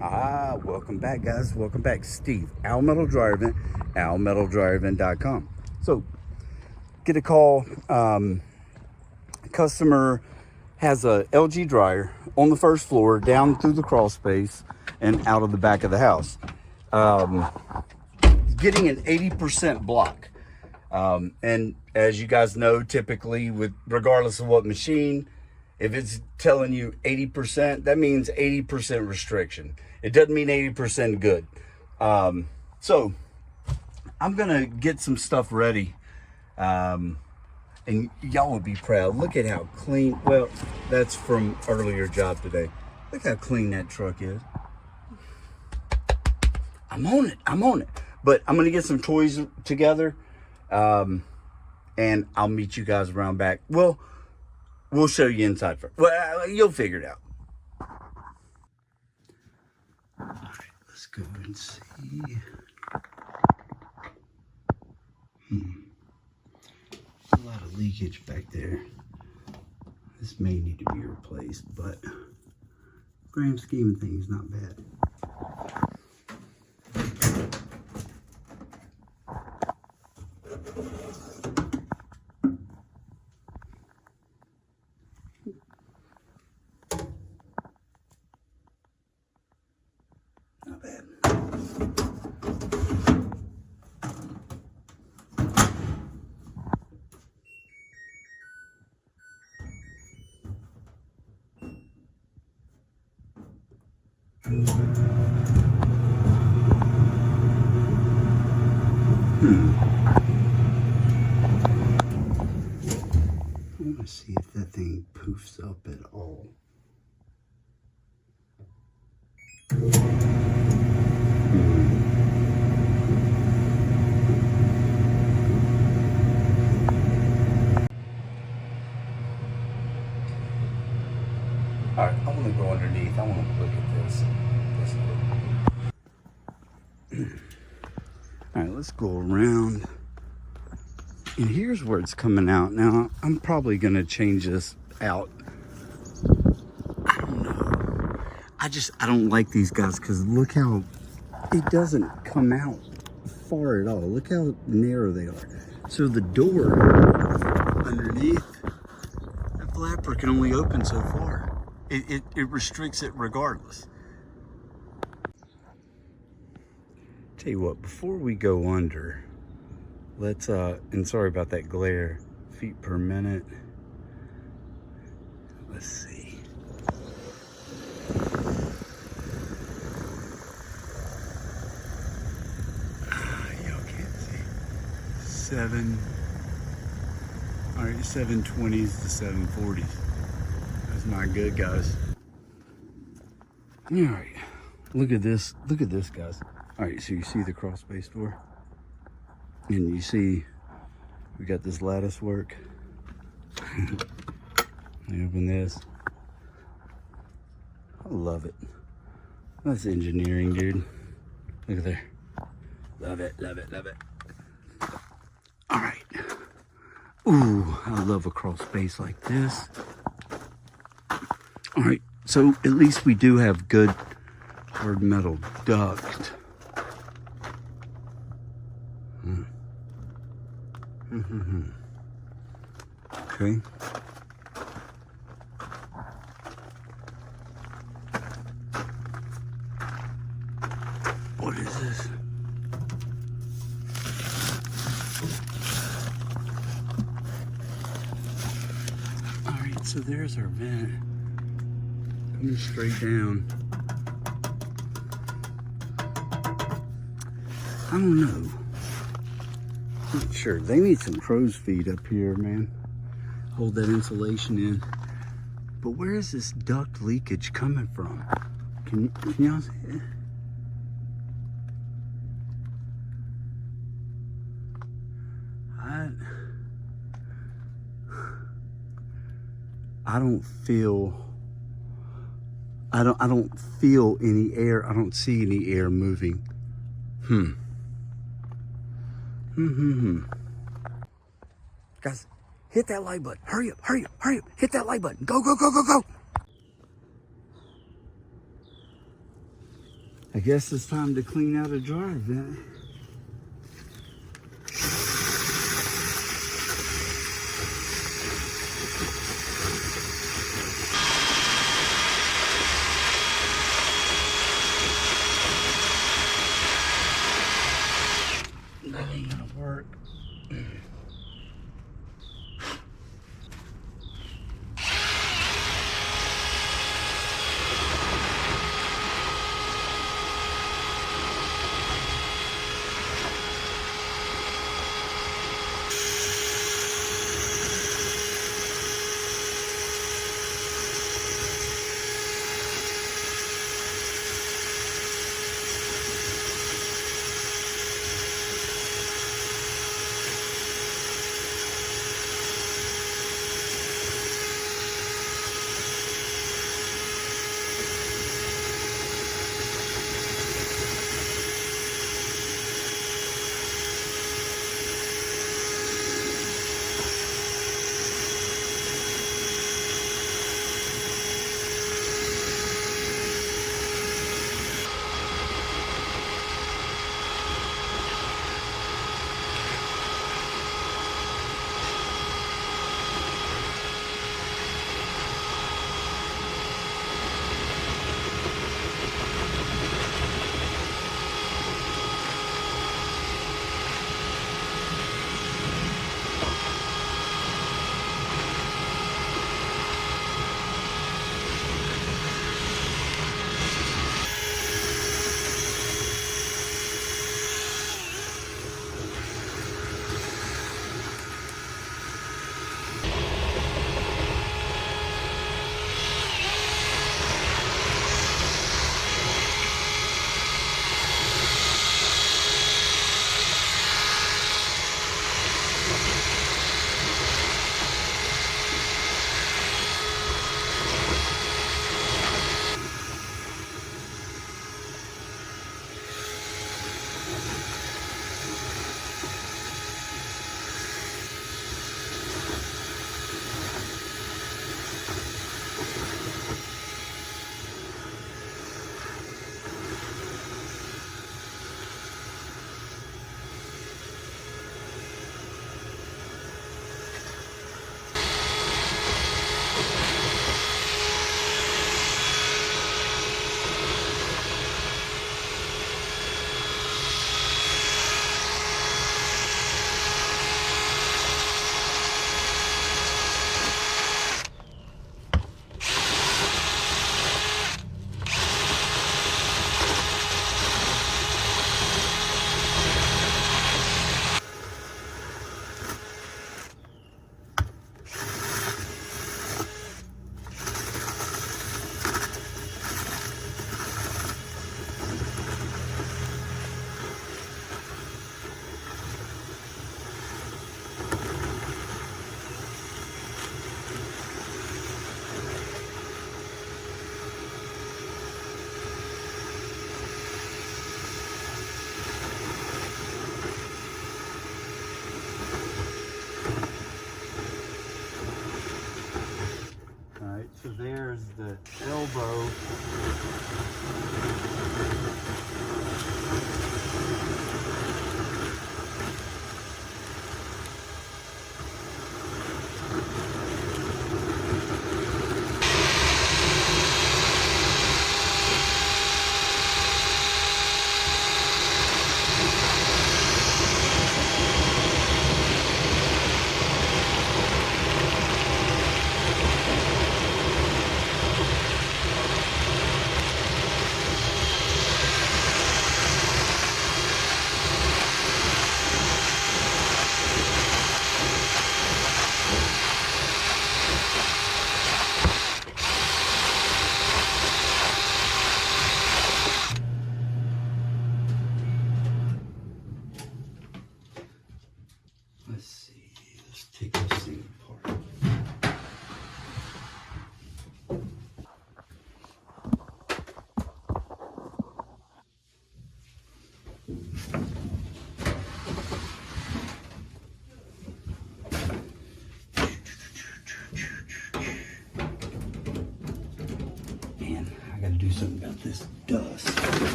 Welcome back, guys. Welcome back. Steve, Al Metal Dryer Vent, almetaldryervent.com. So, get a call. Customer has a LG dryer on the first floor, down through the crawl space, and out of the back of the house. Getting an 80% block. And as you guys know, typically, regardless of what machine, if it's telling you 80%, that means 80% restriction. It doesn't mean 80% good. So I'm gonna get some stuff ready, and y'all will be proud. Look at how clean. Well, that's from earlier job today. Look how clean that truck is. I'm on it. But I'm gonna get some toys together, and I'll meet you guys around back. Well, we'll show you inside first. Well, you'll figure it out. All right, let's go and see. A lot of leakage back there. This may need to be replaced, but grand scheme of things, not bad. Not bad. I want to see if that thing poofs up at all. All right, I want to go underneath. I want to look at this. All right, let's go around. And here's where it's coming out. Now, I'm probably going to change this out. I don't know. I don't like these guys because look how it doesn't come out far at all. Look how narrow they are. So the door underneath, that flapper can only open so far. It restricts it regardless. Tell you what, before we go under, let's, and sorry about that glare, feet per minute. Let's see. Y'all can't see. 720s to 740s. That's not good, guys. All right, look at this, guys. All right, so you see the crawl space door? And you see we got this lattice work. You open this. I love it. That's engineering, dude. Look at there. Love it. All right. Ooh, I love a crawl space like this. All right, so at least we do have good hard metal duct. Okay. What is this? All right, so there's our vent. Coming straight down. I don't know. Not sure. They need some crow's feet up here, man. Hold that insulation in. But where is this duct leakage coming from? Can y'all see it? I don't feel any air. I don't see any air moving. Guys, hit that like button. Hurry up. Hit that like button. Go. I guess it's time to clean out a dryer vent. That ain't gonna work.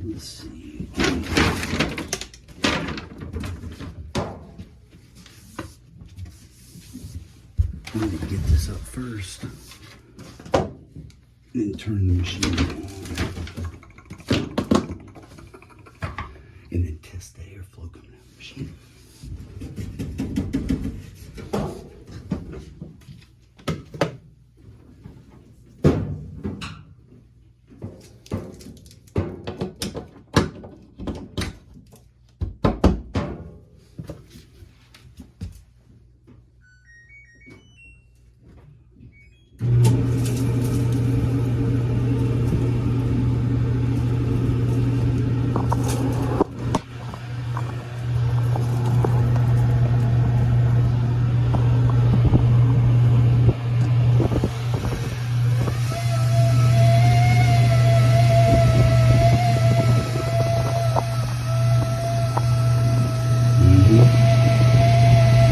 Let's see. I need to get this up first, then turn the machine on, and then test the airflow coming out of the machine.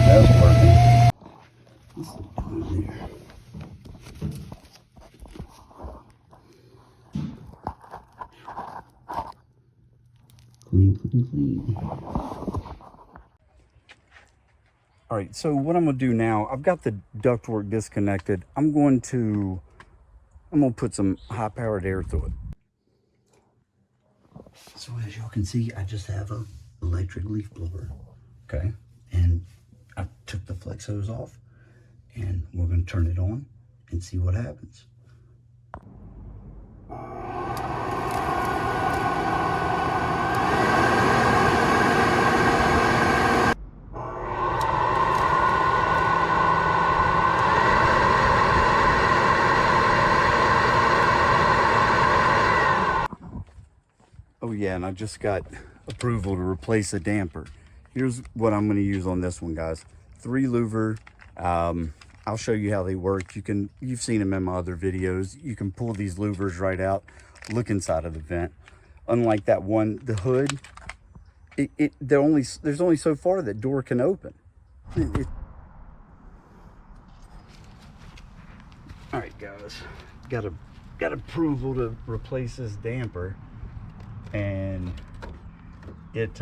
That's working. Let's put it there. Clean, clean, clean. All right, so what I'm gonna do now, I've got the ductwork disconnected. I'm gonna put some high-powered air through it. So as y'all can see, I just have a electric leaf blower, okay? And I took the flex hose off, and we're gonna turn it on and see what happens. Oh yeah, and I just got approval to replace a damper. Here's what I'm gonna use on this one, guys. 3 louver. I'll show you how they work. You've seen them in my other videos. You can pull these louvers right out, look inside of the vent. Unlike that one, the hood, there's only so far that door can open. All right, guys, got approval to replace this damper, and it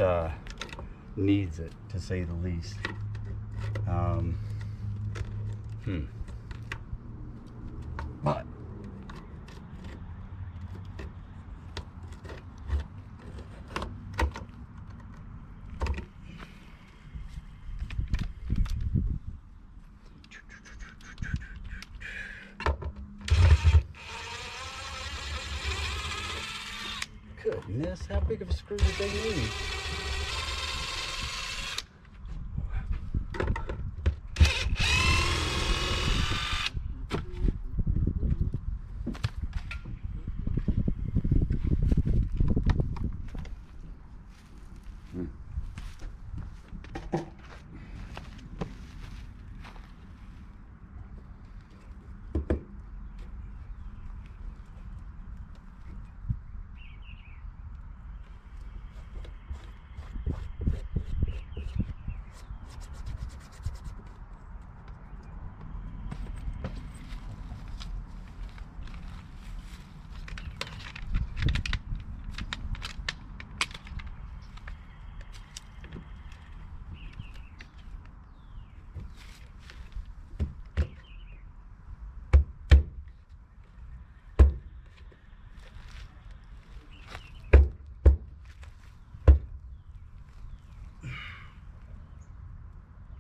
needs it, to say the least. But goodness, how big of a screw did they need?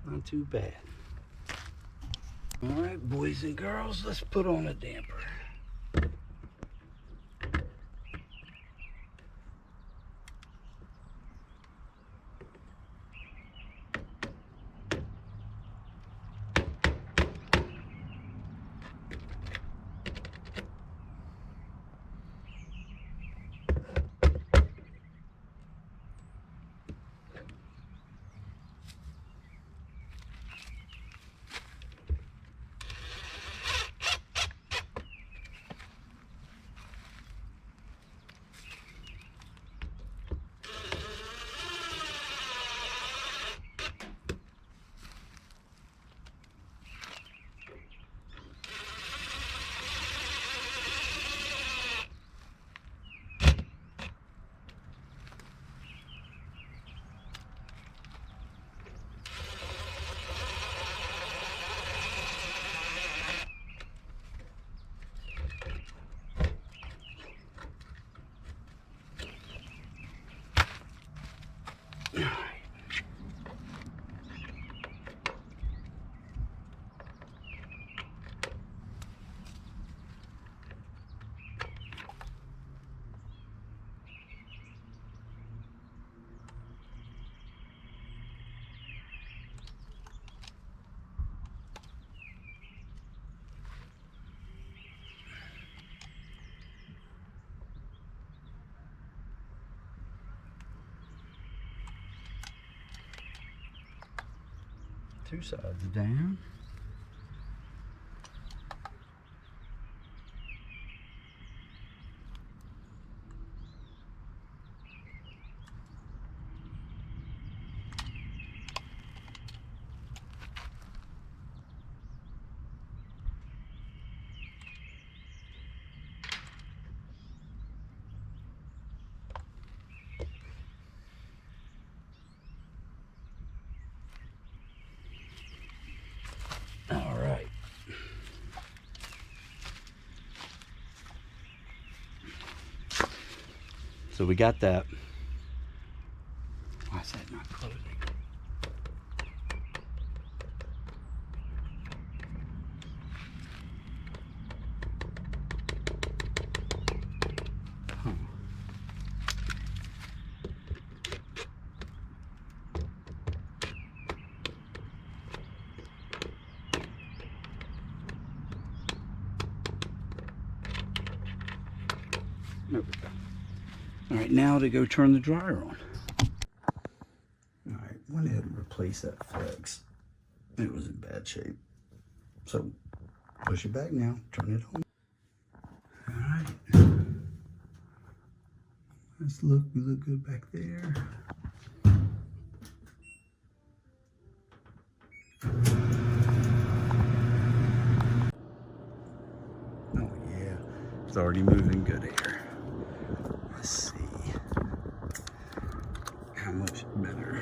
Not too bad. All right, boys and girls, let's put on a damper. Two sides down. All right. So we got that. Why is that not closing? Huh. There we go. All right, now to go turn the dryer on. All right, went ahead and replace that flex. It was in bad shape. So push it back now, turn it on. All right. Let's look, we look good back there. Oh yeah, it's already moving good air. Let's see how much better.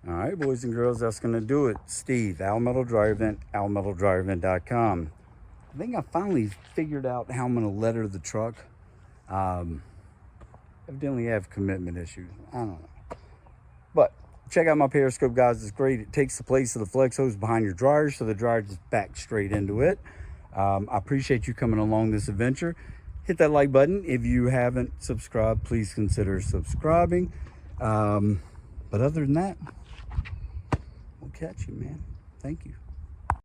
All right, boys and girls, that's gonna do it. Steve, Al Metal Dryer Vent, almetaldryervent.com. I think I finally figured out how I'm gonna letter the truck. Evidently I have commitment issues. I don't know. But check out my Periscope, guys. It's great. It takes the place of the flex hose behind your dryer, so the dryer just backs straight into it. I appreciate you coming along this adventure. Hit that like button. If you haven't subscribed, please consider subscribing. But other than that, we'll catch you, man. Thank you.